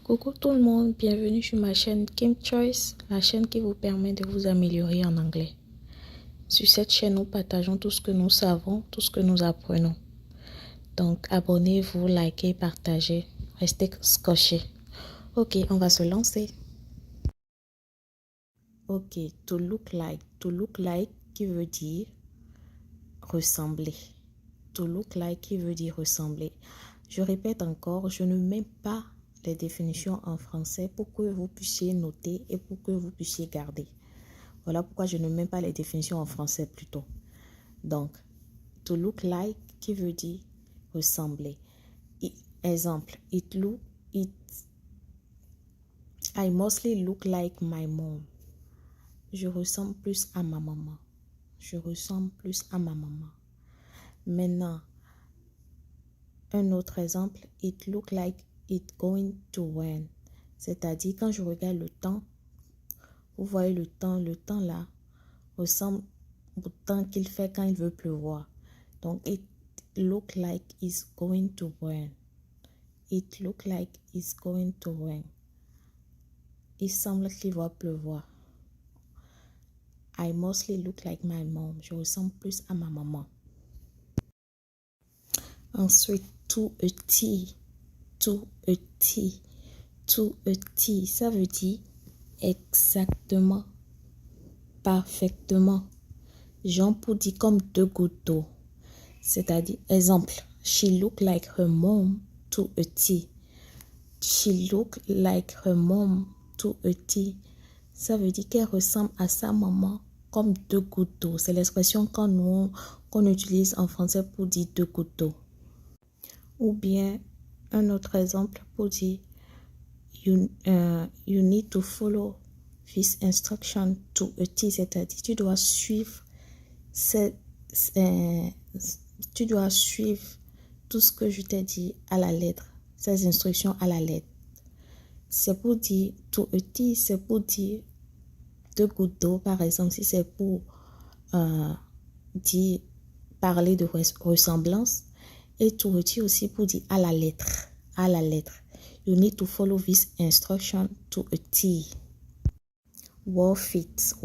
Coucou tout le monde, bienvenue sur ma chaîne Kim Choice, la chaîne qui vous permet de vous améliorer en anglais. Sur cette chaîne, nous partageons tout ce que nous savons, tout ce que nous apprenons. Donc, abonnez-vous, likez, partagez, restez scotchés. Ok, on va se lancer. Ok, to look like. To look like qui veut dire ressembler. To look like qui veut dire ressembler. Je répète encore, je ne mets pas les définitions en français pour que vous puissiez noter et pour que vous puissiez garder. Voilà pourquoi je ne mets pas les définitions en français plutôt. Donc, to look like qui veut dire ressembler. Exemple, I mostly look like my mom. Je ressemble plus à ma maman. Je ressemble plus à ma maman. Maintenant, un autre exemple, it look like it going to rain. C'est-à-dire, quand je regarde le temps, vous voyez le temps là ressemble au temps qu'il fait quand il veut pleuvoir. Donc, it look like it's going to rain. It look like it's going to rain. Il semble qu'il va pleuvoir. I mostly look like my mom. Je ressemble plus à ma maman. Ensuite, to a T. To a T. To a T. Ça veut dire exactement, parfaitement. Genre pour dire comme deux gouttes d'eau. C'est-à-dire, exemple, she look like her mom to a T. She look like her mom to a T. Ça veut dire qu'elle ressemble à sa maman comme deux gouttes d'eau. C'est l'expression qu'on utilise en français pour dire deux gouttes d'eau. Ou bien, un autre exemple pour dire you need to follow this instruction to a T. C'est-à-dire, tu dois suivre tout ce que je t'ai dit à la lettre, ces instructions à la lettre. C'est pour dire to a T, c'est pour dire deux gouttes d'eau, par exemple, si c'est pour dire, parler de ressemblance, et to a T aussi pour dire à la lettre, à la lettre. You need to follow this instruction to a T. Worth it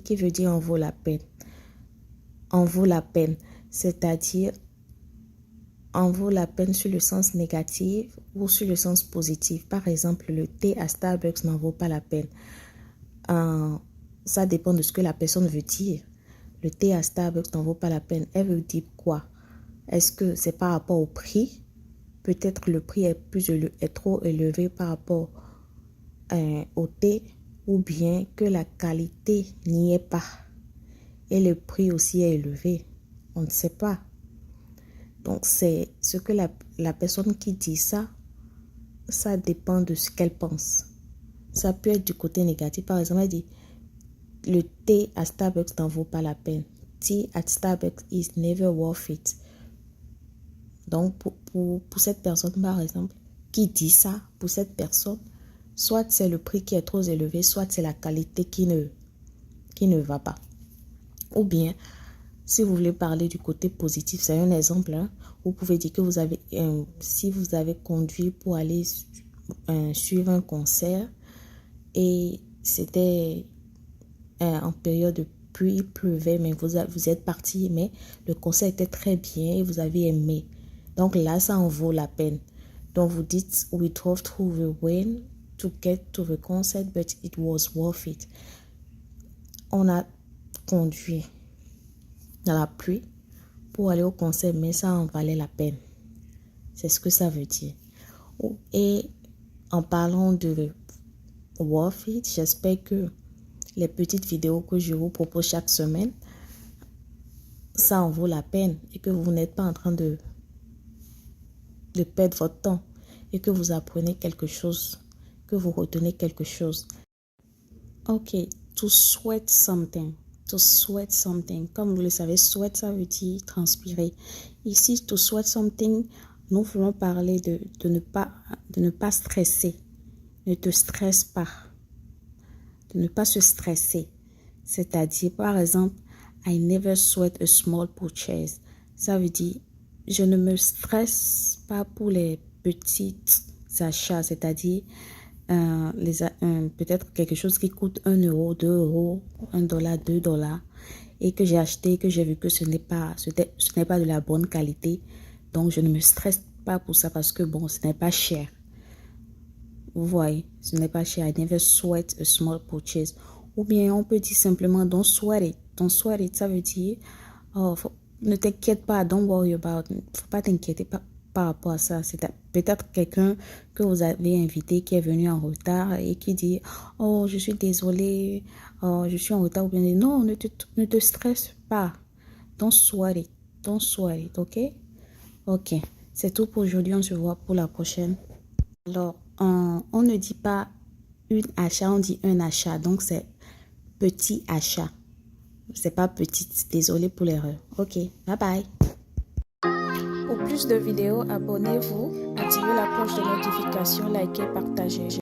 qui veut dire en vaut la peine. En vaut la peine, c'est-à-dire en vaut la peine sur le sens négatif ou sur le sens positif. Par exemple, le thé à Starbucks n'en vaut pas la peine. Ça dépend de ce que la personne veut dire. Le thé à Starbucks n'en vaut pas la peine. Elle veut dire quoi? Est-ce que c'est par rapport au prix? Peut-être le prix est trop élevé par rapport au thé, ou bien que la qualité n'y est pas et le prix aussi est élevé. On ne sait pas. Donc, c'est ce que la personne qui dit ça dépend de ce qu'elle pense. Ça peut être du côté négatif. Par exemple, elle dit, le thé à Starbucks n'en vaut pas la peine. Tea at Starbucks is never worth it. Donc, pour cette personne, par exemple, qui dit ça, pour cette personne, soit c'est le prix qui est trop élevé, soit c'est la qualité qui ne va pas. Ou bien, si vous voulez parler du côté positif, c'est un exemple. Vous pouvez dire que si vous avez conduit pour aller suivre un concert et c'était en période de pluie, il pleuvait, mais vous êtes parti, mais le concert était très bien et vous avez aimé. Donc là, ça en vaut la peine. Donc vous dites, we drove through the rain to get to the concert, but it was worth it. On a conduit dans la pluie pour aller au concert, mais ça en valait la peine. C'est ce que ça veut dire. Et en parlant de worth it, j'espère que les petites vidéos que je vous propose chaque semaine, ça en vaut la peine et que vous n'êtes pas en train de perdre votre temps et que vous apprenez quelque chose, que vous retenez quelque chose. Ok, to sweat something. To sweat something. Comme vous le savez, sweat, ça veut dire transpirer. Ici, to sweat something, nous voulons parler de ne pas stresser. Ne te stresse pas. De ne pas se stresser. C'est-à-dire, par exemple, I never sweat a small purchase. Ça veut dire, je ne me stresse pas pour les petits achats. C'est-à-dire, peut-être quelque chose qui coûte 1 euro, 2 euros, 1 dollar, 2 dollars, et que j'ai acheté, que j'ai vu que ce n'est pas de la bonne qualité. Donc, je ne me stresse pas pour ça parce que, bon, ce n'est pas cher. Vous voyez, ce n'est pas cher. I never sweat a small purchase. Ou bien, on peut dire simplement, don't sweat it. Don't sweat it, ça veut dire, oh, ne t'inquiète pas, don't worry about it. Faut pas t'inquiéter par rapport à ça. C'est peut-être quelqu'un que vous avez invité qui est venu en retard et qui dit, oh, je suis désolé, oh, je suis en retard. Ou bien, non, ne te stresse pas. Don't sweat it. Don't sweat it, ok? Ok, c'est tout pour aujourd'hui. On se voit pour la prochaine. Alors, on ne dit pas une achat, on dit un achat. Donc, c'est petit achat. C'est pas petite. Désolé pour l'erreur. Ok, bye bye. Pour plus de vidéos, abonnez-vous, activez la cloche de notification, likez, partagez.